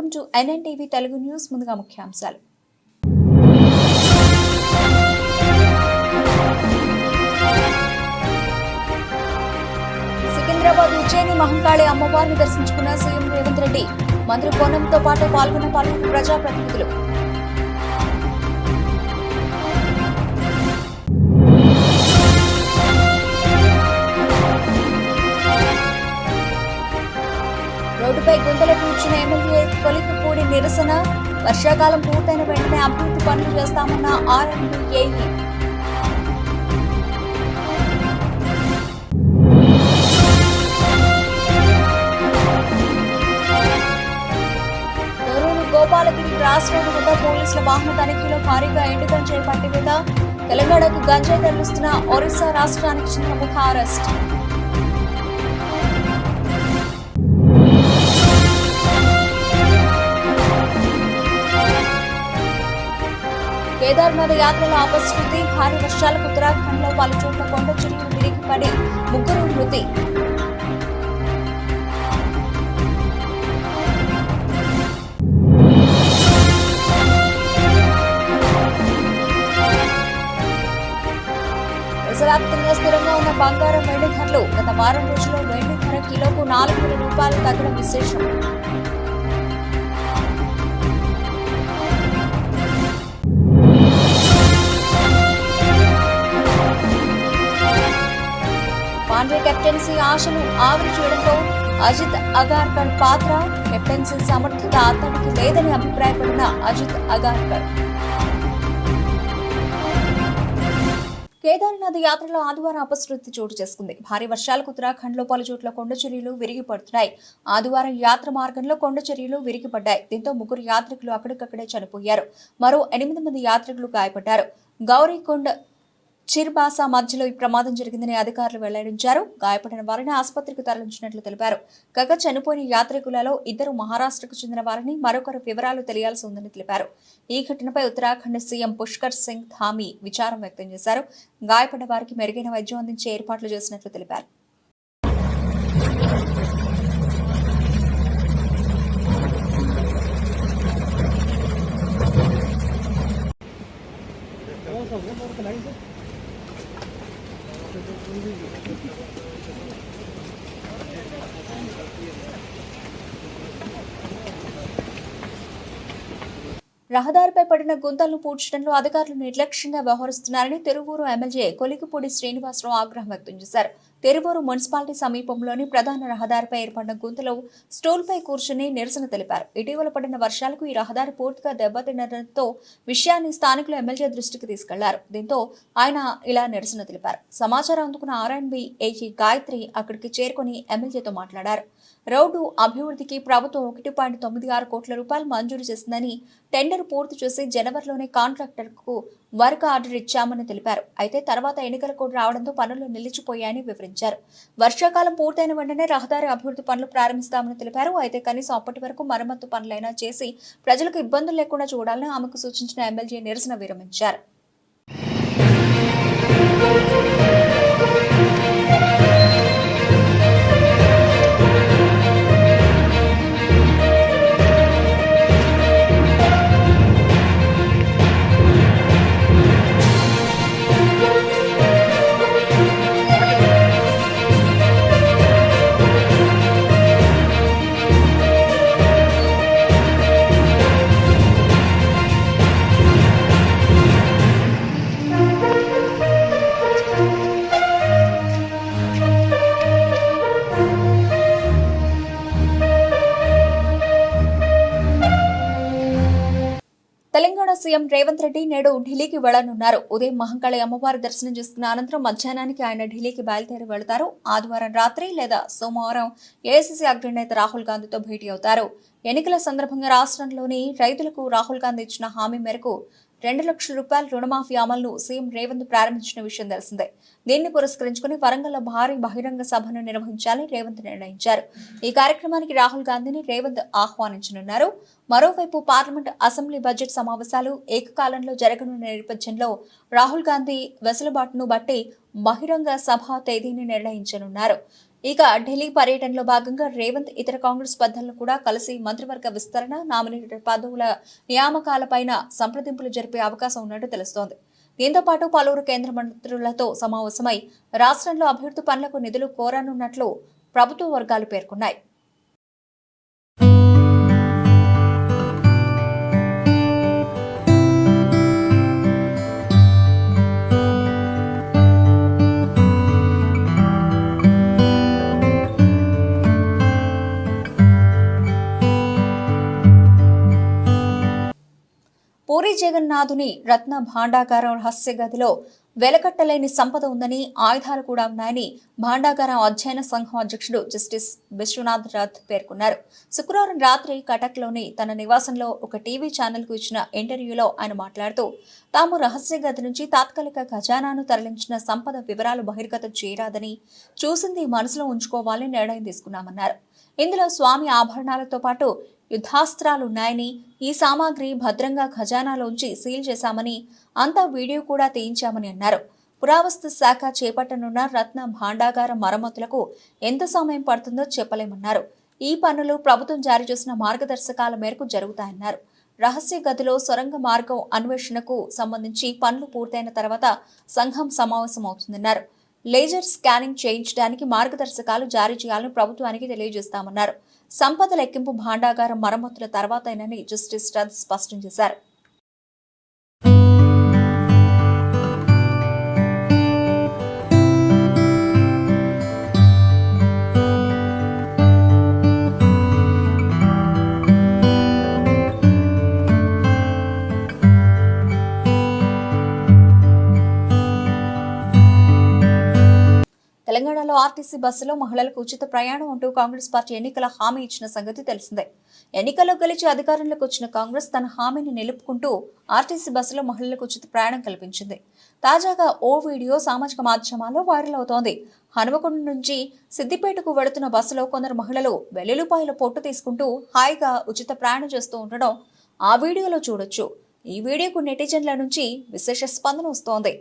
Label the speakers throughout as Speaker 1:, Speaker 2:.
Speaker 1: Welcome to NNTV Telugu news. ముందుగా ముఖ్యాంశాలు. సికింద్రాబాద్ ఉజ్జయిని మహంకాళి అమ్మవారిని దర్శించుకున్న సీఎం రేవంత్ రెడ్డి. మంత్రి కోనంతో పాటు పాల్గొన్న పలువురు ప్రజాప్రతినిధులు. రోడ్డుపై గుంతలు కూర్చున్న ఎమ్మెల్యే కొలికపూడి నిరసన. వర్షాకాలం పూర్తయిన వెంటనే అభివృద్ధి పనులు చేస్తామన్న ఆర్ఎండ్బి AE. Thorrur Gopalagiri cross road వద్ద పోలీసుల వాహన తనిఖీలో భారీగా ఎండు గంజాయి పట్టివేత. తెలంగాణకు గంజాయి తరలిస్తున్న ఒరిస్సా రాష్ట్రానికి చెందిన ముఠా అరెస్ట్. కేదార్నాథ్ యాత్రలో అపశృతి. భారీ వర్షాలకు ఉత్తరాఖండ్ లో పలు చోట్ల కొండ చర్యలు విరిగిపడి ముగ్గురు మృతి. దేశవ్యాప్తంగా స్థిరంగా ఉన్న బంగారం వెండి ధరలు. గత వారం రోజుల్లో వెండి ధర కిలోకు 4,000 రూపాయలు తగ్గడం విశేషం. పాండ్రే కెప్టెన్సీ ఆశలు ఆవిరి చేయడంలో అజిత్ అగార్కర్ పాత్ర. కెప్టెన్సీ సమర్థత అతనికి లేదని అభిప్రాయపడిన అజిత్ అగార్కర్. కేదార్నాథ్ యాత్రలో ఆదివారం అపశృతి చోటు చేసుకుంది. భారీ వర్షాలకు ఉత్తరాఖండ్ లో పలు చోట్ల కొండ చర్యలు విరిగిపడుతున్నాయి. ఆదివారం యాత్ర మార్గంలో కొండ చర్యలు విరిగిపడ్డాయి. దీంతో ముగ్గురు యాత్రికులు అక్కడికక్కడే చనిపోయారు. మరో 8 మంది యాత్రికులు గాయపడ్డారు. గౌరీకొండ చిర్బాసా మధ్యలో ఈ ప్రమాదం జరిగిందని అధికారులు వెల్లడించారు. గాయపడిన వారిని ఆసుపత్రికి తరలించినట్లు తెలిపారు. కాగా చనిపోయిన యాత్రికులలో 2 మహారాష్ట్రకు చెందిన వారిని, మరొకరు వివరాలు తెలియాల్సి ఉందని తెలిపారు. ఈ ఘటనపై ఉత్తరాఖండ్ సీఎం పుష్కర్ సింగ్ ధామీ విచారం వ్యక్తం చేశారు. గాయపడ్డ వారికి మెరుగైన వైద్యం అందించే ఏర్పాట్లు చేసినట్లు తెలిపారు. రహదారిపై పడిన గుంతలను పూడ్చడంలో అధికారులు నిర్లక్ష్యంగా వ్యవహరిస్తున్నారని తిరువూరు ఎమ్మెల్యే కొలికపూడి శ్రీనివాసరావు ఆగ్రహం వ్యక్తం చేశారు. తిరువూరు మున్సిపాలిటీ సమీపంలోని ప్రధాన రహదారిపై ఏర్పడిన గుంతలో స్టూల్పై కూర్చుని నిరసన తెలిపారు. ఇటీవల పడిన వర్షాలకు ఈ రహదారి పూర్తిగా దెబ్బతినడంతో విషయాన్ని స్థానికులు ఎమ్మెల్యే దృష్టికి తీసుకెళ్లారు. దీంతో ఆయన ఇలా నిరసన తెలిపారు. సమాచారం అందుకున్న ఆర్ఎండ్బి ఏఈ గాయత్రి అక్కడికి చేరుకుని ఎమ్మెల్యేతో మాట్లాడారు. రోడ్డు అభివృద్ధికి ప్రభుత్వం 1.96 కోట్ల రూపాయలు మంజూరు చేసిందని, టెండర్ పూర్తి చేసి జనవరిలోనే కాంట్రాక్టర్కు వర్క్ ఆర్డర్ ఇచ్చామని తెలిపారు. అయితే తర్వాత ఎన్నికల కోడ్ రావడంతో పనులు నిలిచిపోయాయని వివరించారు. వర్షాకాలం పూర్తయిన వెంటనే రహదారి అభివృద్ధి పనులు ప్రారంభిస్తామని తెలిపారు. అయితే కనీసం అప్పటి వరకు మరమ్మతు పనులైనా చేసి ప్రజలకు ఇబ్బందులు లేకుండా చూడాలని ఆమెకు సూచించిన ఎమ్మెల్యే నిరసన విరమించారు. తెలంగాణ సీఎం రేవంత్ రెడ్డి నేడు ఢిల్లీకి వెళ్లనున్నారు. ఉదయం మహంకాళి అమ్మవారి దర్శనం చేసుకున్న అనంతరం మధ్యాహ్నానికి ఆయన ఢిల్లీకి బయలుదేరి వెళతారు. ఆదివారం రాత్రి లేదా సోమవారం ఏఐసీసీ అగ్రనేత రాహుల్ గాంధీతో భేటీ అవుతారు. ఎన్నికల సందర్భంగా రాష్ట్రంలోని రైతులకు రాహుల్ గాంధీ ఇచ్చిన హామీ మేరకు 2 లక్షల రూపాయల రుణమాఫీ అమలును సీఎం రేవంత్ ప్రారంభించిన విషయం తెలిసిందే. దీన్ని పురస్కరించుకుని వరంగల్లో భారీ బహిరంగ సభను నిర్వహించాలని రేవంత్ నిర్ణయించారు. ఈ కార్యక్రమానికి రాహుల్ గాంధీని రేవంత్ ఆహ్వానించనున్నారు. మరోవైపు పార్లమెంట్, అసెంబ్లీ బడ్జెట్ సమావేశాలు ఏకకాలంలో జరగనున్న నేపథ్యంలో రాహుల్ గాంధీ వెసులుబాటును బట్టి బహిరంగ సభ తేదీని నిర్ణయించనున్నారు. ఇక ఢిల్లీ పర్యటనలో భాగంగా రేవంత్ ఇతర కాంగ్రెస్ పెద్దలను కూడా కలిసి మంత్రివర్గ విస్తరణ, నామినేటెడ్ పదవుల నియామకాలపైన సంప్రదింపులు జరిపే అవకాశం ఉన్నట్టు తెలుస్తోంది. దీంతో పాటు పలువురు కేంద్ర మంత్రులతో సమావేశమై రాష్ట్రంలో అభివృద్ధి పనులకు నిధులు కోరనున్నట్లు ప్రభుత్వ వర్గాలు పేర్కొన్నాయి. పూరి జగన్నాథుని రత్న భాండాగారం రహస్య గదిలో వెలకట్టలేని సంపద ఉందని, ఆయుధాలు కూడా ఉన్నాయని భాండాగారం అధ్యయన సంఘం అధ్యక్షుడు జస్టిస్ విశ్వనాథ్ రథ్ పేర్కొన్నారు. శుక్రవారం రాత్రి కటక్లోని తన నివాసంలో ఒక టీవీ ఛానల్కు ఇచ్చిన ఇంటర్వ్యూలో ఆయన మాట్లాడుతూ, తాము రహస్య గది నుంచి తాత్కాలిక ఖజానాను తరలించిన సంపద వివరాలు బహిర్గతం చేయరాదని, చూసింది మనసులో ఉంచుకోవాలని నిర్ణయం తీసుకున్నామన్నారు. ఇందులో స్వామి ఆభరణాలతో పాటు యుద్ధాస్త్రాలున్నాయని, ఈ సామాగ్రి భద్రంగా ఖజానాలోంచి సీల్ చేశామని, అంతా వీడియో కూడా తీయించామని అన్నారు. పురావస్తు శాఖ చేపట్టనున్న రత్న భాండాగార మరమ్మతులకు ఎంత సమయం పడుతుందో చెప్పలేమన్నారు. ఈ పనులు ప్రభుత్వం జారీ చేసిన మార్గదర్శకాల మేరకు జరుగుతాయన్నారు. రహస్య గదిలో సొరంగ మార్గం అన్వేషణకు సంబంధించి పనులు పూర్తయిన తర్వాత సంఘం సమావేశమవుతుందన్నారు. లేజర్ స్కానింగ్ చేయించడానికి మార్గదర్శకాలు జారీ చేయాలని ప్రభుత్వానికి తెలియజేస్తామన్నారు. సంపద లెక్కింపు భాండాగారం మరమ్మతుల తర్వాతైనని జస్టిస్ రథ్ స్పష్టం చేశారు. తెలంగాణలో ఆర్టీసీ బస్సులో మహిళలకు ఉచిత ప్రయాణం అంటూ కాంగ్రెస్ పార్టీ ఎన్నికల హామీ ఇచ్చిన సంగతి తెలిసిందే. ఎన్నికల్లో గెలిచి అధికారంలోకి వచ్చిన కాంగ్రెస్ తన హామీని నిలుపుకుంటూ ఆర్టీసీ బస్సులో మహిళలకు ఉచిత ప్రయాణం కల్పించింది. తాజాగా ఓ వీడియో సామాజిక మాధ్యమాల్లో వైరల్ అవుతోంది. హనుమకొండ నుంచి సిద్దిపేటకు వెళుతున్న బస్సులో కొందరు మహిళలు వెల్లుల్లిపాయల పొట్టు తీసుకుంటూ హాయిగా ఉచిత ప్రయాణం చేస్తూ ఉండడం ఆ వీడియోలో చూడొచ్చు. ఈ వీడియోకు నెటిజన్ల నుంచి విశేష స్పందన వస్తోంది.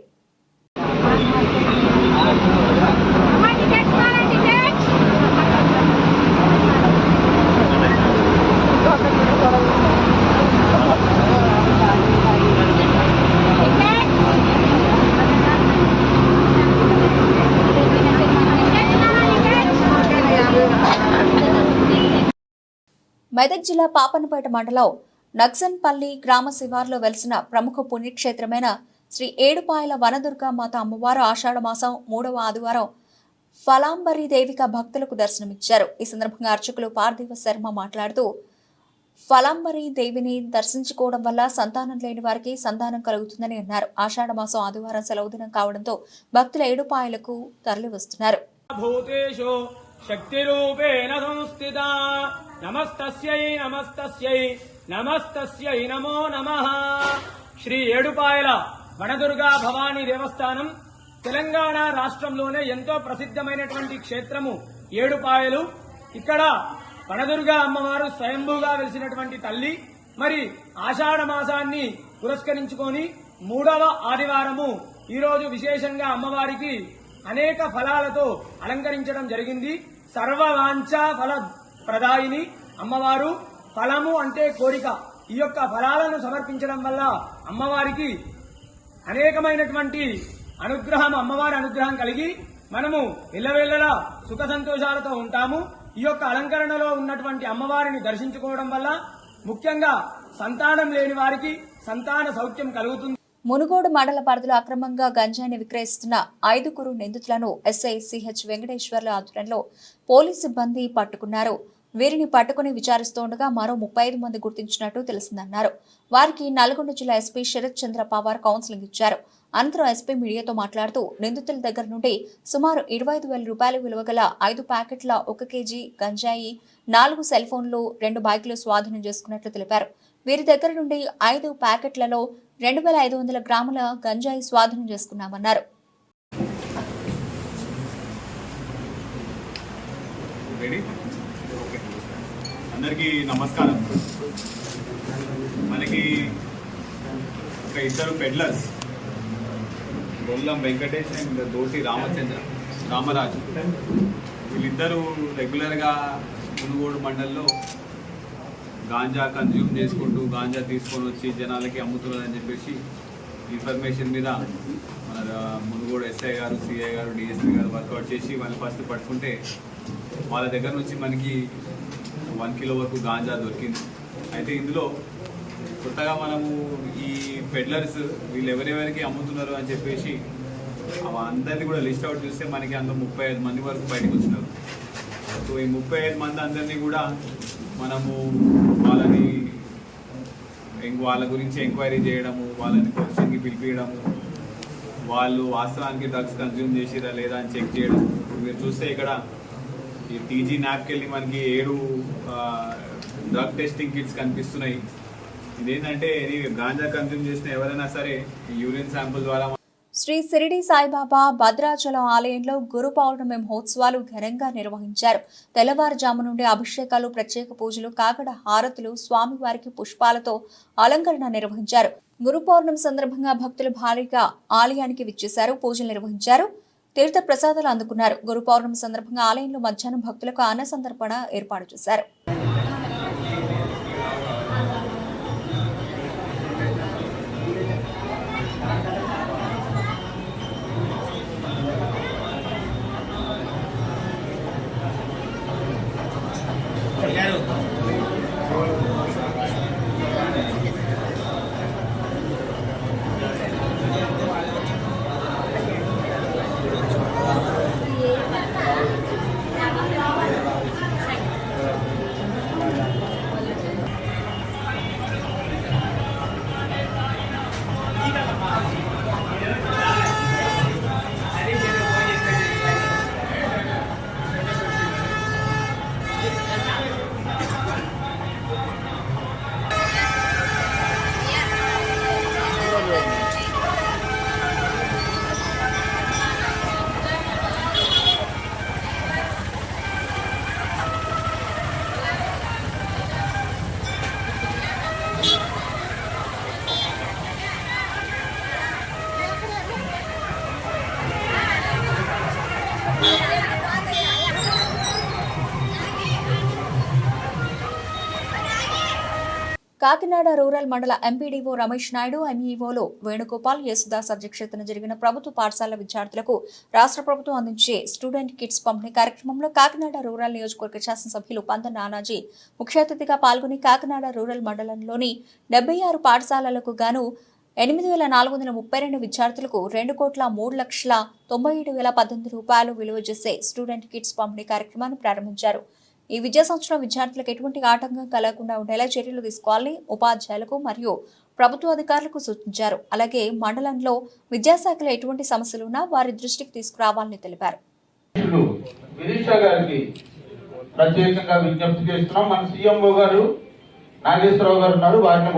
Speaker 1: మెదక్ జిల్లా పాపన్నపేట మండలం నగ్సన్పల్లి గ్రామ శివార్లో వెలిసిన ప్రముఖ పుణ్యక్షేత్రమైన శ్రీ ఏడుపాయల వనదుర్గామాత అమ్మవారు ఆషాఢమాసం 3వ ఆదివారం ఫలాంబరి దేవిక భక్తులకు దర్శనమిచ్చారు. ఈ సందర్భంగా అర్చకులు పార్థివ శర్మ మాట్లాడుతూ, ఫలాంబరి దేవిని దర్శించుకోవడం వల్ల సంతానం లేని వారికి సంతానం కలుగుతుందని అన్నారు. ఆషాఢమాసం ఆదివారం సెలవు దినం కావడంతో భక్తుల ఏడుపాయలకు తరలి వస్తున్నారు.
Speaker 2: శక్తి రూపేణ సంస్థిత నమస్తస్యై నమస్తస్యై నమస్తస్యై నమో నమః. శ్రీ ఏడుపాయల వనదుర్గా భవానీ దేవస్థానం తెలంగాణ రాష్ట్రంలోనే ఎంతో ప్రసిద్ధమైనటువంటి క్షేత్రము ఏడుపాయలు. ఇక్కడ వనదుర్గా అమ్మవారు స్వయంభూగా వెలిసినటువంటి తల్లి. మరి ఆషాఢ మాసాన్ని పురస్కరించుకొని 3వ ఆదివారము ఈరోజు విశేషంగా అమ్మవారికి అనేక ఫలాలతో అలంకరించడం జరిగింది. సర్వవాంఛ ఫల ప్రదాయిని అమ్మవారు. ఫలము అంటే కోరిక. ఈ యొక్క ఫలాలను సమర్పించడం వల్ల అమ్మవారికి అనేకమైనటువంటి అమ్మవారి అనుగ్రహం కలిగి మనము ఎల్లవేళలా సుఖ సంతోషాలతో ఉంటాము. ఈ యొక్క అలంకరణలో ఉన్నటువంటి అమ్మవారిని దర్శించుకోవడం వల్ల ముఖ్యంగా సంతానం లేని వారికి సంతాన సౌఖ్యం కలుగుతుంది.
Speaker 1: మునుగోడు మండల పరిధిలో అక్రమంగా గంజాయిని విక్రయిస్తున్న 5 నిందితులను ఎస్ఐ సిహెచ్ వెంకటేశ్వర్ల ఆధ్వర్యంలో పోలీసు సిబ్బంది పట్టుకున్నారు. వీరిని పట్టుకుని విచారిస్తుండగా మరో 35 మంది గుర్తించినట్టు తెలిసిందన్నారు. వారికి నల్గొండ జిల్లా ఎస్పీ శరత్ చంద్ర పవార్ కౌన్సిలింగ్ ఇచ్చారు. అనంతరం ఎస్పీ మీడియాతో మాట్లాడుతూ నిందితుల దగ్గర నుండి సుమారు 25,000 రూపాయల విలువ గల 5 ప్యాకెట్ల 1 కేజీ గంజాయి, 4 సెల్ ఫోన్లు, 2 బైకులు స్వాధీనం చేసుకున్నట్లు తెలిపారు. వీరి దగ్గర నుండి 5 ప్యాకెట్లలో 2,500 గ్రాముల గంజాయి స్వాధీనం చేసుకున్నామన్నారు.
Speaker 3: అందరికీ నమస్కారం. మనకి ఒక 2 పెడ్లర్స్, గొల్లం వెంకటేష్ అండ్ దోటి రామరాజు, వీళ్ళిద్దరూ రెగ్యులర్గా మునుగోడు మండల్లో గాంజా కన్జ్యూమ్ చేసుకుంటూ గాంజా తీసుకొని వచ్చి జనాలకి అమ్ముతున్నారని చెప్పేసి ఇన్ఫర్మేషన్ మీద మన మునుగోడు ఎస్ఐ గారు, సిఐ గారు, డిఎస్పీ గారు వర్కౌట్ చేసి వాళ్ళు ఫస్ట్ పట్టుకుంటే వాళ్ళ దగ్గర నుంచి మనకి 1 కిలో వరకు గాంజా దొరికింది. అయితే ఇందులో కొత్తగా మనము ఈ పెడ్లర్స్ వీళ్ళు ఎవరెవరికి అమ్ముతున్నారు అని చెప్పేసి అందరినీ కూడా లిస్ట్ అవుట్ చూస్తే మనకి అందులో 35 మంది వరకు బయటకు వచ్చినారు. సో ఈ 35 మంది అందరినీ కూడా మనము వాళ్ళ గురించి ఎంక్వైరీ చేయడము, వాళ్ళని క్వశ్చన్కి పిలిపించడము, వాళ్ళు వాస్తవానికి డ్రగ్స్ కన్జ్యూమ్ చేసిరా లేదా అని చెక్ చేయడం. మీరు చూస్తే ఇక్కడ ఈ టీజీ న్యాప్కి వెళ్ళి మనకి 7 డ్రగ్ టెస్టింగ్ కిట్స్ కనిపిస్తున్నాయి. ఇదేంటంటే గాంజా కన్జ్యూమ్ చేసిన ఎవరైనా సరే ఈ యూరిన్ శాంపుల్ ద్వారా.
Speaker 1: శ్రీ షిరిడి సాయిబాబా భద్రాచలం ఆలయంలో గురు పౌర్ణమి మహోత్సవాలు ఘనంగా నిర్వహించారు. తెల్లవారుజాము నుండి అభిషేకాలు, ప్రత్యేక పూజలు, కాగడ హారతులు, స్వామివారికి పుష్పాలతో అలంకరణ నిర్వహించారు. గురు పౌర్ణమి సందర్భంగా భక్తులు భారీగా ఆలయానికి విచ్చేశారు, పూజలు నిర్వహించారు, తీర్థ ప్రసాదాలు అందుకున్నారు. గురు పౌర్ణమి సందర్భంగా ఆలయంలో మధ్యాహ్నం భక్తులకు అన్న సంతర్పణ ఏర్పాటు చేశారు. కాకినాడ రూరల్ మండల ఎంపీడీఓ రమేష్ నాయుడు, ఎంఈఓలు వేణుగోపాల్, యేసుదాస్ అధ్యక్షతన జరిగిన ప్రభుత్వ పాఠశాల విద్యార్థులకు రాష్ట్ర ప్రభుత్వం అందించే స్టూడెంట్ కిట్స్ పంపిణీ కార్యక్రమంలో కాకినాడ రూరల్ నియోజకవర్గ శాసనసభ్యులు పంత నానాజీ ముఖ్య అతిథిగా పాల్గొని కాకినాడ రూరల్ మండలంలోని 76 పాఠశాలలకు గాను 8,432 విద్యార్థులకు 2,03,97,018 రూపాయలు విలువ చేసే స్టూడెంట్ కిట్స్ పంపిణీ కార్యక్రమాన్ని ప్రారంభించారు. ఈ విద్యా సంవత్సరం విద్యార్థులకు ఎటువంటి ఆటంకం కలగకుండా ఉండేలా చర్యలు తీసుకోవాలని ఉపాధ్యాయులకు మరియు ప్రభుత్వ అధికారులకు సూచించారు. అలాగే మండలంలో విద్యాశాఖలో ఎటువంటి సమస్యలున్నా వారి దృష్టికి తీసుకురావాలని తెలిపారు.
Speaker 4: ప్రత్యేకంగా విజ్ఞప్తి చేస్తున్నాం. మన సీఎంఓ గారు నాగేశ్వరరావు గారు ఉన్నారు, వారిని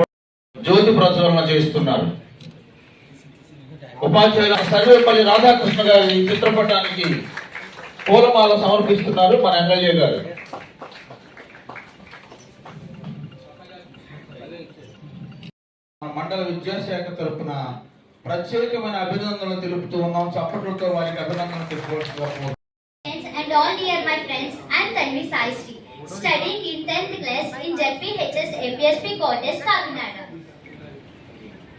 Speaker 4: జ్యోతి ప్రజ్వలన చేస్తున్నారు. ఉపాధ్యాయుల సర్వేపల్లి రాధాకృష్ణ గారి చిత్రపటానికి పూలమాల సమర్పిస్తున్నారు మన ఎమ్మెల్యే గారు. మండల విద్యాశాఖ తరఫున ప్రత్యేకమైన అభినందనలు తెలుపుతూ ఉన్నాం. చప్పట్లతో వారికి అభినందనలు తెలుపుకోవచ్చు.
Speaker 5: And all dear my friends, I am Tanvi Sai Sri, studying in 10th class in ZPHS APSP Quarters, Kakinada.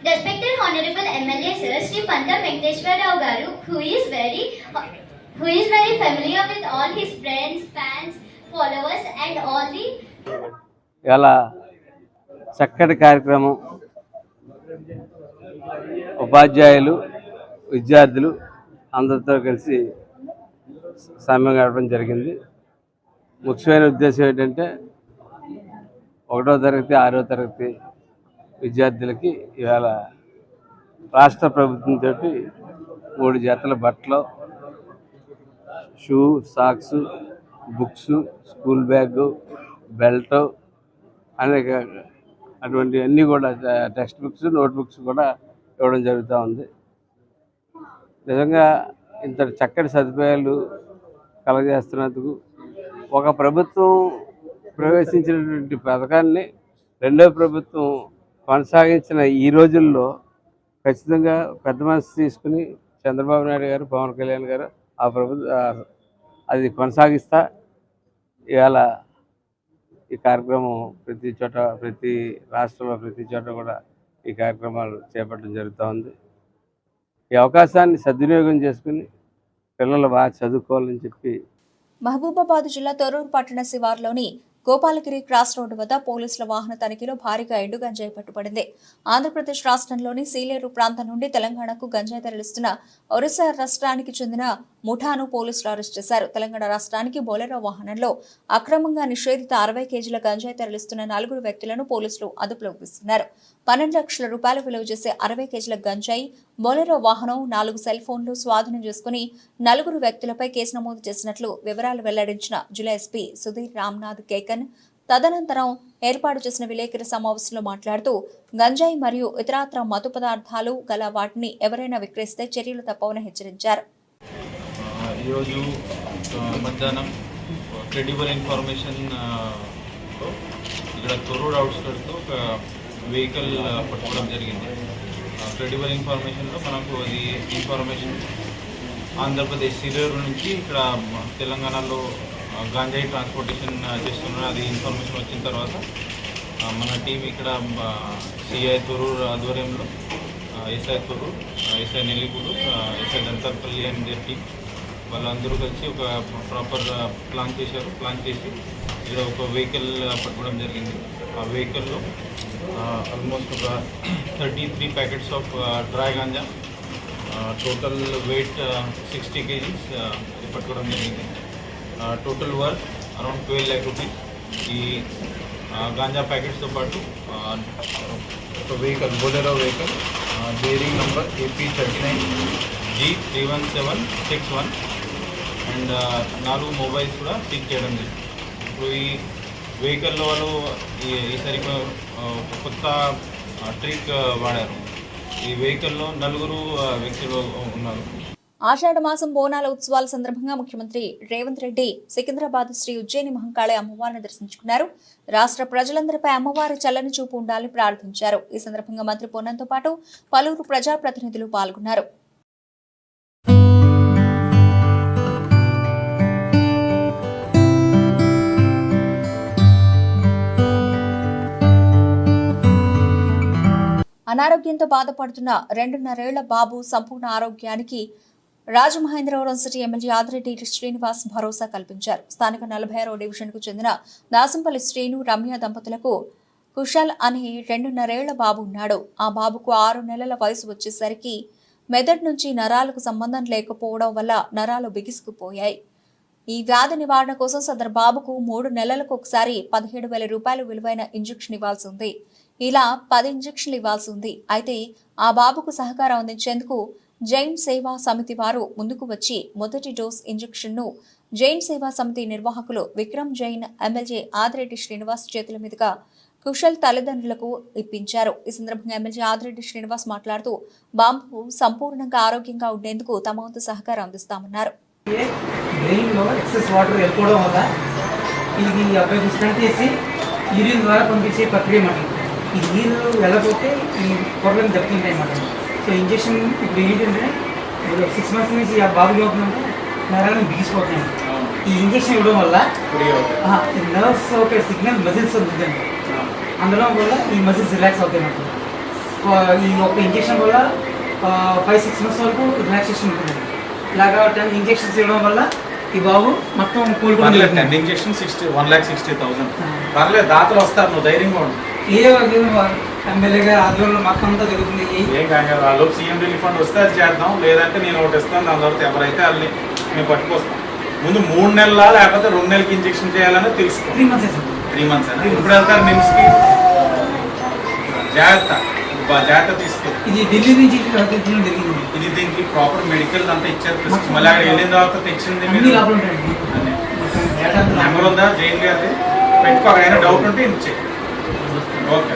Speaker 5: Respected Honorable MLA Sir Sri Panta Venkateshwar Rao Garu, who is very familiar with all his friends, fans, followers and all the
Speaker 6: ఇలా చక్కటి కార్యక్రమం ఉపాధ్యాయులు, విద్యార్థులు అందరితో కలిసి సమయం గడపడం జరిగింది. ముఖ్యమైన ఉద్దేశం ఏంటంటే 1వ తరగతి 6వ తరగతి విద్యార్థులకి ఇవాళ రాష్ట్ర ప్రభుత్వంతో 3 జతల బట్టలు, shoe, socks, books, school bag, belt, అనేక అటువంటి అన్నీ కూడా టెక్స్ట్ బుక్స్, నోట్ బుక్స్ కూడా ఇవ్వడం జరుగుతూ ఉంది. నిజంగా ఇంత చక్కటి సదుపాయాలు కలగజేస్తున్నందుకు ఒక ప్రభుత్వం ప్రవేశించినటువంటి పథకాన్ని రెండో ప్రభుత్వం కొనసాగించిన ఈ రోజుల్లో ఖచ్చితంగా పెద్ద మనసు తీసుకుని చంద్రబాబు నాయుడు గారు, పవన్ కళ్యాణ్ గారు ఆ అది కొనసాగిస్తా ఇవాళ ఈ కార్యక్రమం ప్రతి చోట, ప్రతి రాష్ట్రంలో ప్రతి చోట కూడా ఈ కార్యక్రమాలు చేపట్టడం జరుగుతూ ఉంది. ఈ అవకాశాన్ని సద్వినియోగం చేసుకుని పిల్లలు బాగా చదువుకోవాలని చెప్పి
Speaker 1: మహబూబాబాద్ జిల్లా తొర్రూరు పట్టణ శివార్లోని గోపాలగిరి క్రాస్ రోడ్డు వద్ద పోలీసుల వాహన తనిఖీలో భారీగా ఎండు గంజాయి పట్టుబడింది. ఆంధ్రప్రదేశ్ రాష్ట్రంలోని సీలేరు ప్రాంతం నుండి తెలంగాణకు గంజాయి తరలిస్తున్న ఒరిస్సా రాష్ట్రానికి చెందిన ముఠాను పోలీసులు అరెస్ట్ చేశారు. తెలంగాణ రాష్ట్రానికి బొలెరో వాహనంలో అక్రమంగా నిషేధిత 60 కేజీల గంజాయి తరలిస్తున్న 4 వ్యక్తులను పోలీసులు అదుపులోకి తీసుకున్నారు. 12 లక్షల రూపాయలు విలువ చేసే 60 కేజీల గంజాయి, బొలెరో వాహనం, 4 సెల్ ఫోన్లు స్వాధీనం చేసుకుని 4 వ్యక్తులపై కేసు నమోదు చేసినట్లు వివరాలు వెల్లడించిన జిల్లా ఎస్పీ సుధీర్ రామ్నాథ్ కేకన్ తదనంతరం ఏర్పాటు చేసిన విలేకరుల సమావేశంలో మాట్లాడుతూ గంజాయి మరియు ఇతరత్ర మత్తు పదార్థాలు గల వాటిని ఎవరైనా విక్రయిస్తే చర్యలు తప్పవని హెచ్చరించారు.
Speaker 7: ఈరోజు మధ్యాహ్నం క్రెడిబుల్ ఇన్ఫర్మేషన్ ఇక్కడ తొర్రూరు అవుట్స్కట్స్లో ఒక వెహికల్ పట్టుకోవడం జరిగింది. క్రెడిబుల్ ఇన్ఫర్మేషన్లో మనకు అది ఇన్ఫర్మేషన్ ఆంధ్రప్రదేశ్ సీలేరు నుంచి ఇక్కడ తెలంగాణలో గాంజాయి ట్రాన్స్పోర్టేషన్ చేస్తున్నారు. అది ఇన్ఫర్మేషన్ వచ్చిన తర్వాత మన టీం ఇక్కడ సిఐ తొర్రూరు ఆధ్వర్యంలో SI Thorrur, SI Nellikuru, SI Dantarpalli and team వాళ్ళందరూ కలిసి ఒక ప్రాపర్ ప్లాన్ చేశారు. ప్లాన్ చేసి ఇక్కడ ఒక వెహికల్ పట్టుకోవడం జరిగింది. ఆ వెహికల్లో ఆల్మోస్ట్ ఒక 33 packets of dry ganja, total weight 60 kgs పట్టుకోవడం జరిగింది. Total work around 12 lakh rupees. ఈ గాంజా ప్యాకెట్స్తో పాటు ఒక vehicle, Bolero vehicle, bearing number AP39G31761 and 4 mobiles కూడా సీజ్ చేయడం జరిగింది. ఇప్పుడు ఈ వెహికల్లో వాళ్ళు ఈసారి కొత్త ట్రిక్ వాడారు. ఈ వెహికల్లో 4 వ్యక్తులు ఉన్నారు.
Speaker 1: ఆషాఢ మాసం బోనాల ఉత్సవాల సందర్భంగా ముఖ్యమంత్రి రేవంత్ రెడ్డి సికింద్రాబాద్ శ్రీ ఉజ్జయిని మహంకాళి అమ్మవారిని దర్శించుకున్నారు. రాష్ట్ర ప్రజలందరిపై అమ్మవారి చల్లని చూపు ఉండాలని ప్రార్థించారు. ఈ సందర్భంగా మంత్రి పొన్నంతో పాటు పలువురు ప్రజాప్రతినిధులు పాల్గొన్నారు. అనారోగ్యంతో బాధపడుతున్న 2.5 ఏళ్ల బాబు సంపూర్ణ ఆరోగ్యానికి రాజమహేంద్రవరం సిటీ ఎమ్మెల్యే ఆదిరెడ్డి శ్రీనివాస్ భరోసా కల్పించారు. స్థానిక 46వ డివిజన్కు చెందిన దాసంపల్లి శ్రీను, రమ్య దంపతులకు కుశల్ అనే 2.5 ఏళ్ల బాబు ఉన్నాడు. ఆ బాబుకు 6 నెలల వయసు వచ్చేసరికి మెదడు నుంచి నరాలకు సంబంధం లేకపోవడం వల్ల నరాలు బిగుసుకుపోయాయి. ఈ వ్యాధి నివారణ కోసం సదరు బాబుకు 3 నెలలకు ఒకసారి 17,000 రూపాయలు విలువైన ఇంజెక్షన్ ఇవ్వాల్సి ఉంది. ఇలా 10 ఇంజెక్షన్లు ఇవ్వాల్సి ఉంది. అయితే ఆ బాబుకు సహకారం అందించేందుకు జైన్ సేవా సమితి వారు ముందుకు వచ్చి మొదటి డోస్ ఇంజెక్షన్ను జైన్ సేవా సమితి నిర్వాహకులు విక్రమ్ జైన్, ఎమ్మెల్యే ఆదిరెడ్డి శ్రీనివాస్ చేతుల మీదుగా కుశల్ తల్లిదండ్రులకు ఇప్పించారు. ఈ సందర్భంగా ఎమ్మెల్యే ఆదిరెడ్డి శ్రీనివాస్ మాట్లాడుతూ బాబు సంపూర్ణంగా ఆరోగ్యంగా ఉండేందుకు తమ వంతు సహకారం అందిస్తామన్నారు.
Speaker 8: బ్రెయిన్లో ఎక్సెస్ వాటర్ వెళ్ళిపోవడం వల్ల ఇది అబ్బాయికి స్టంట్ చేసి యూరిన్ ద్వారా పంపించే ప్రక్రియ అన్నమాట. ఈ నీళ్ళు వెళ్ళకపోతే ఈ ప్రాబ్లం దెబ్బతింటాయి అన్నమాట. సో ఇంజక్షన్ ఇప్పుడు ఏంటంటే ఇప్పుడు 6 months నుంచి ఆ బాబు లోపలంటే నరాలను బిగిసిపోతున్నాయి. ఈ ఇంజక్షన్ ఇవ్వడం వల్ల ఈ నర్వ్స్ ఒక సిగ్నల్ మజిల్స్ ఉంటుందండి. అందులో వల్ల ఈ మజిల్స్ రిలాక్స్ అవుతాయి అన్నమాట. ఈ ఒక ఇంజక్షన్ వల్ల 5-6 months వరకు రిలాక్సేషన్ ఉంటుంది. ఇలాగా 10 ఇంజెక్షన్స్ ఇవ్వడం వల్ల ఈ బాబు మొత్తం కోలుకోవాలి.
Speaker 9: 10 ఇంజెక్షన్ 1,60,000 పర్లేదు, దాతలు వస్తారు, నువ్వు ధైర్యంగా ఉండు.
Speaker 8: ఎమ్మెల్యే గారి ఆధ్వర్యంలో మొత్తం అంతా జరుగుతుంది.
Speaker 9: ఏం కాదు, వాళ్ళు సీఎం రిలీఫ్ ఫండ్ వస్తే అది చేద్దాం, లేదంటే నేను ఒకటి ఇస్తాను, దాని తర్వాత ఎవరైతే వాళ్ళని మేము పట్టుకొస్తాం. ముందు 3 నెలల లేకపోతే 2 నెలలకి ఇంజెక్షన్ చేయాలని తెలుసుకో.
Speaker 8: 3 months
Speaker 9: 3 months అయినా ఇప్పుడు వెళ్తారు నిమ్స్కి. జాగ్రత్త తీసుకెళ్ళి
Speaker 8: ఇది ఢిల్లీ నుంచి జరిగింది.
Speaker 9: ఇది దీనికి ప్రాపర్ మెడికల్ అంతా ఇచ్చారు. మళ్ళీ అక్కడ వెళ్ళిన తర్వాత తెచ్చింది నెంబర్ ఉందా జైన్ గారిది, పెట్టుకో. అయినా డౌట్ ఉంటే ఇచ్చే. ఓకే,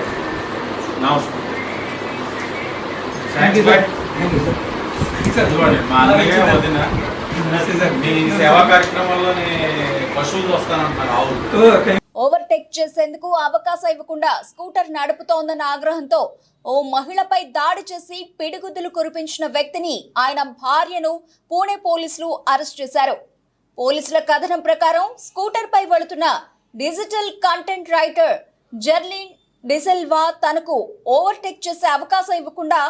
Speaker 9: నమస్తే. మా అన్నయ్య వదిన మీ సేవా కార్యక్రమాల్లో పశువులు వస్తానంటున్నారు, ఆవులు.
Speaker 1: ఓవర్టేక్ చేసేందుకు అవకాశం ఇవ్వకుండా స్కూటర్ నడుపుతోందన్న ఆగ్రహంతో ఓ మహిళపై దాడి చేసి పిడిగుద్దులు కురిపించిన వ్యక్తిని, ఆయన భార్యను పూణే పోలీసులు అరెస్ట్ చేశారు. పోలీసుల కథనం ప్రకారం స్కూటర్ పై వెళుతున్న డిజిటల్ కంటెంట్ రైటర్ జెర్లిన్ డిసెల్వా తనకు ఓవర్టేక్ చేసే అవకాశం ఇవ్వకుండా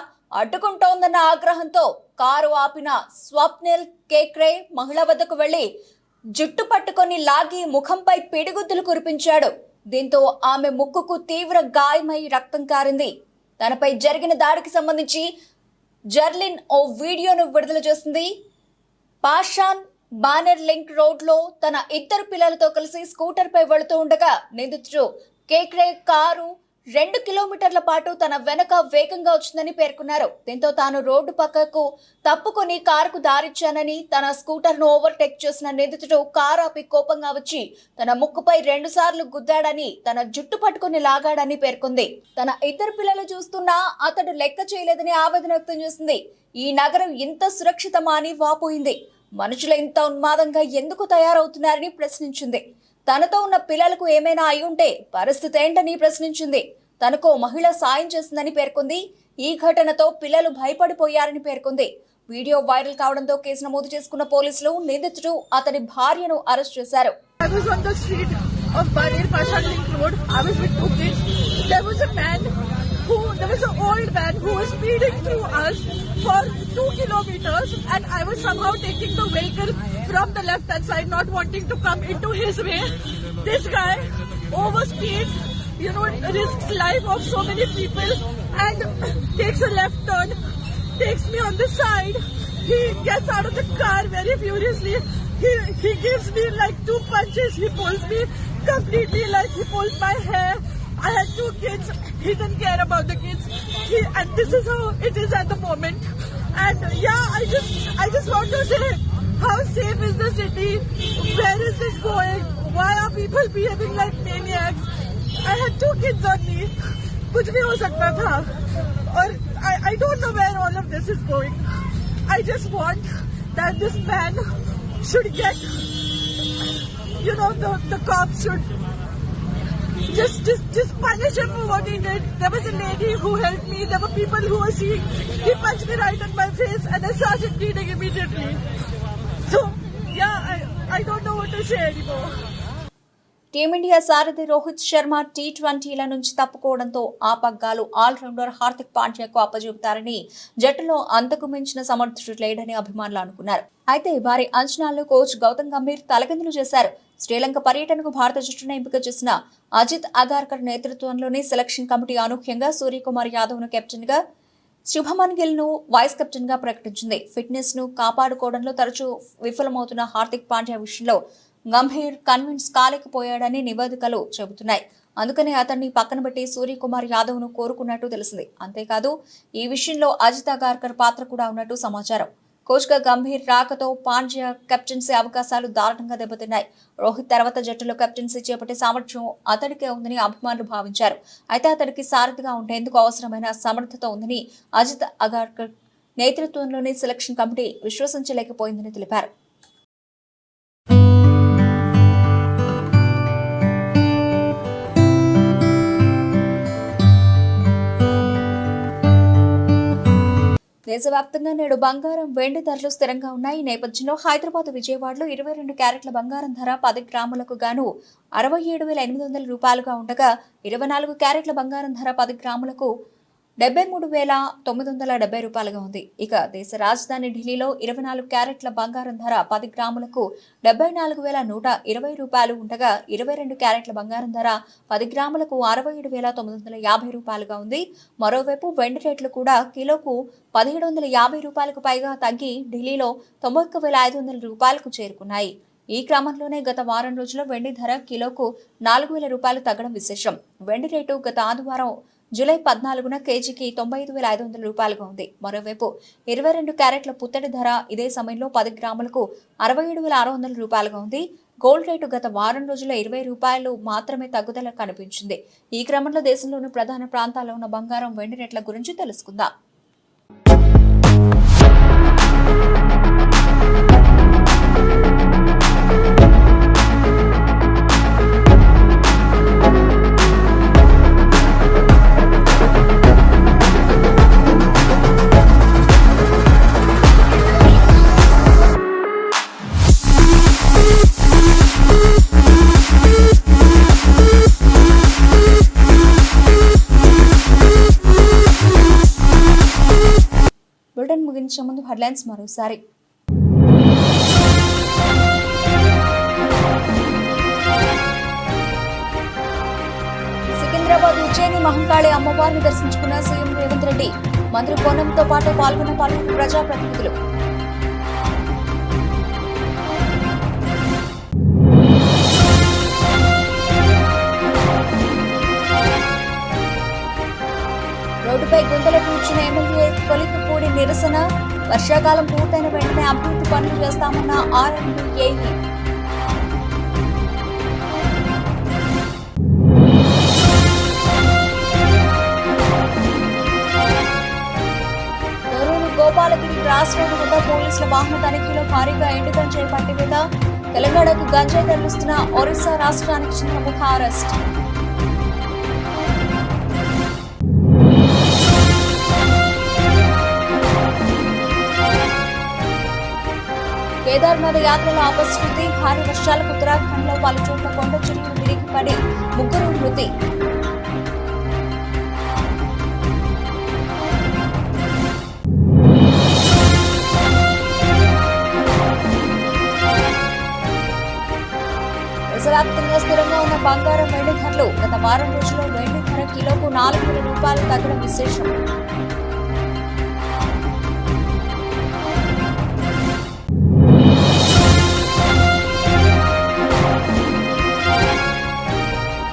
Speaker 1: అడ్డుకుంటోందన్న ఆగ్రహంతో కారు ఆపిన స్వప్నిల్ కేక్రే మహిళ వద్దకు వెళ్లి జుట్టు పట్టుకొని లాగి ముఖంపై పిడిగుద్దులు కురిపించాడు. దీంతో ఆమె ముక్కుకు తీవ్ర గాయమై రక్తం కారింది. తనపై జరిగిన దాడికి సంబంధించి జెర్లిన్ ఓ వీడియోను విడుదల చేసింది. పాషాన్ బానర్ లింక్ రోడ్లో తన 2 పిల్లలతో కలిసి స్కూటర్ పై వెళుతూ ఉండగా నిందితుడు కేక్రే కారు 2 కిలోమీటర్ల పాటు తన వెనక వేగంగా వచ్చిందని పేర్కొన్నారు. దీంతో తాను రోడ్డు పక్కకు తప్పుకొని కారుకు దారిచ్చానని, తన స్కూటర్ను ఓవర్టేక్ చేసిన నిందితుడు కారు ఆపి కోపంగా వచ్చి తన ముక్కుపై 2 సార్లు గుద్దాడని, తన జుట్టు పట్టుకుని లాగాడని పేర్కొంది. తన 2 పిల్లలు చూస్తున్నా అతడు లెక్క చేయలేదని ఆవేదన వ్యక్తం చేసింది. ఈ నగరం ఇంత సురక్షితమా అని వాపోయింది. మనుషులు ఇంత ఉన్మాదంగా ఎందుకు తయారవుతున్నారని ప్రశ్నించింది. తనతో ఉన్న పిల్లలకు ఏమైనా అయి ఉంటే పరిస్థితి ఏంటని ప్రశ్నించింది. తనకు మహిళ సాయం చేసిందని పేర్కొంది. ఈ ఘటనతో పిల్లలు భయపడిపోయారని పేర్కొంది. వీడియో వైరల్ కావడంతో కేసు నమోదు చేసుకున్న పోలీసులు నిందితుడు అతని భార్యను అరెస్ట్ చేశారు.
Speaker 10: There was an old man who was speeding through us for 2 kilometers, and I was somehow taking the vehicle from the left hand side, not wanting to come into his way. This guy overspeeds, risks life of so many people and takes a left turn, takes me on the side. He gets out of the car very furiously. He gives me like 2 punches. He pulls me completely, like he pulls my hair. I had 2 kids. He didn't care about the kids. And this is how it is at the moment. And yeah, I just want to say, how safe is the city? Where is this going? Why are people behaving like maniacs? I had 2 kids on me. Kuch bhi ho sakta tha. Or I don't know where all of this is going. I just want that this man should get, the cops should just punish him for what he did. There was a lady who helped me. There were people who were seeing. He punched me right in my face and I started bleeding immediately. So, yeah, I don't know what to say anymore.
Speaker 1: Team India సారథి రోహిత్ శర్మ T20ల నుంచి తప్పుకోవడంతో ఆ పగ్గాలు allrounder Hardik పాండ్యాకు అప్పజెపుతారని, జట్టులో అంతకు మించిన సమర్థుడు లేడని అభిమానులు అనుకున్నారు. అయితే వారి అంచనాల్లో కోచ్ గౌతమ్ గంభీర్ తలకిందులు చేశారు. శ్రీలంక పర్యటనకు భారత జట్టును ఎంపిక చేసిన అజిత్ అగార్కర్ నేతృత్వంలోని సెలక్షన్ కమిటీ అనూహ్యంగా సూర్యకుమార్ యాదవ్ను కెప్టెన్గా, శుభమన్ గిల్ను వైస్ కెప్టెన్గా ప్రకటించింది. ఫిట్నెస్ను కాపాడుకోవడంలో తరచూ విఫలమవుతున్న హార్దిక్ పాండ్యా విషయంలో గంభీర్ కన్విన్స్ కాలేకపోయాడని నివేదికలు చెబుతున్నాయి. అందుకనే అతన్ని పక్కన పెట్టి సూర్యకుమార్ యాదవ్ను కోరుకున్నట్టు తెలిసింది. అంతేకాదు ఈ విషయంలో అజిత్ అగార్కర్ పాత్ర కూడా ఉన్నట్టు సమాచారం. కోచ్గా గంభీర్ రాకతో పాండ్యా కెప్టెన్సీ అవకాశాలు దారుణంగా దెబ్బతిన్నాయి. రోహిత్ తర్వాత జట్టులో కెప్టెన్సీ చేపట్టే సామర్థ్యం అతడికే ఉందని అభిమానులు భావించారు. అయితే అతడికి సారథిగా ఉండేందుకు అవసరమైన సమర్థత ఉందని అజిత్ అగార్కర్ నేతృత్వంలోని సెలక్షన్ కమిటీ విశ్వసించలేకపోయిందని తెలిపారు. దేశవ్యాప్తంగా నేడు బంగారం, వెండి ధరలు స్థిరంగా ఉన్నాయి. ఈ నేపథ్యంలో హైదరాబాద్, విజయవాడలో 22 క్యారెట్ల బంగారం ధర 10 గ్రాములకు గాను 67,800 రూపాయలుగా ఉండగా, 24 క్యారెట్ల బంగారం ధర 10 గ్రాములకు 73,970 రూపాయలుగా ఉంది. ఇక దేశ రాజధాని ఢిల్లీలో 24 క్యారెట్ల బంగారం ధర 10 గ్రాములకు 74,120 రూపాయలు ఉండగా, 22 క్యారెట్ల బంగారం ధర 10 గ్రాములకు 67,950 రూపాయలుగా ఉంది. మరోవైపు వెండి రేట్లు కూడా కిలోకు 1,750 రూపాయలకు పైగా తగ్గి ఢిల్లీలో 91,500 రూపాయలకు చేరుకున్నాయి. ఈ క్రమంలోనే గత వారం రోజుల్లో వెండి ధర కిలోకు 4,000 రూపాయలు తగ్గడం విశేషం. వెండి రేటు గత ఆదివారం జూలై 14న కేజీకి 95,500 రూపాయలుగా ఉంది. మరోవైపు 22 క్యారెట్ల పుత్తడి ధర ఇదే సమయంలో 10 గ్రాములకు 67,600 రూపాయలుగా ఉంది. గోల్డ్ రేటు గత వారం రోజుల్లో 20 రూపాయలు మాత్రమే తగ్గుదల కనిపించింది. ఈ క్రమంలో దేశంలోని ప్రధాన ప్రాంతాల్లో ఉన్న బంగారం, వెండి రేట్ల గురించి తెలుసుకుందాం. ముగించే ముందు హెడ్లైన్స్ మరోసారి. సికింద్రాబాద్ ఉజ్జయిని మహంకాళి అమ్మవారిని దర్శించుకున్న సీఎం రేవంత్ రెడ్డి. మంత్రి కోనంతో పాటు పాల్గొన్న పలువురు ప్రజాప్రతినిధులు. రోడ్డుపై గుంతలు కూర్చున్న ఎమ్మెల్యే కొలికిపూడి నిరసన. వర్షాకాలం పూర్తయిన వెంటనే అభివృద్ధి పనులు చేస్తామన్న ఆర్ఎండ్ఏఈ. తొర్రూరు గోపాలగిరి క్రాస్ రోడ్డు వద్ద పోలీసుల వాహన తనిఖీలో భారీగా ఎండు గంజాయి పట్టివేత. తెలంగాణకు గంజాయి తరలిస్తున్న ఒరిస్సా రాష్ట్రానికి చెందిన ముఠా అరెస్ట్. కేదార్నాథ్ యాత్రలో అపశృతి. భారీ వర్షాలకు ఉత్తరాఖండ్ లో పలు చోట్ల కొండ చర్యలు విరిగిపడి 3 మృతి. దేశవ్యాప్తంగా స్థిరంగా ఉన్న బంగారం వెండి ధరలు. గత వారం రోజుల్లో వెండి ధర కిలోకు 4,000 రూపాయలు తగ్గడం విశేషం.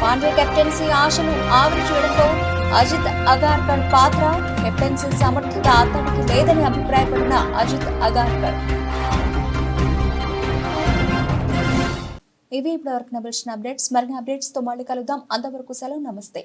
Speaker 1: పాండ్రే కెప్టెన్సీ ఆశలు ఆవిరి చేయడంతో అజిత్ అగార్కర్ పాత్ర. కెప్టెన్సీ సమర్థత అతనికి లేదని అభిప్రాయపడిన అజిత్ అగార్కర్. ఇవి ఇప్పటివరకు నవలసిన అప్డేట్స్. మరిన్ని అప్డేట్స్ తో మళ్ళీ కలుద్దాం. అంతవరకు సెలవు. నమస్తే.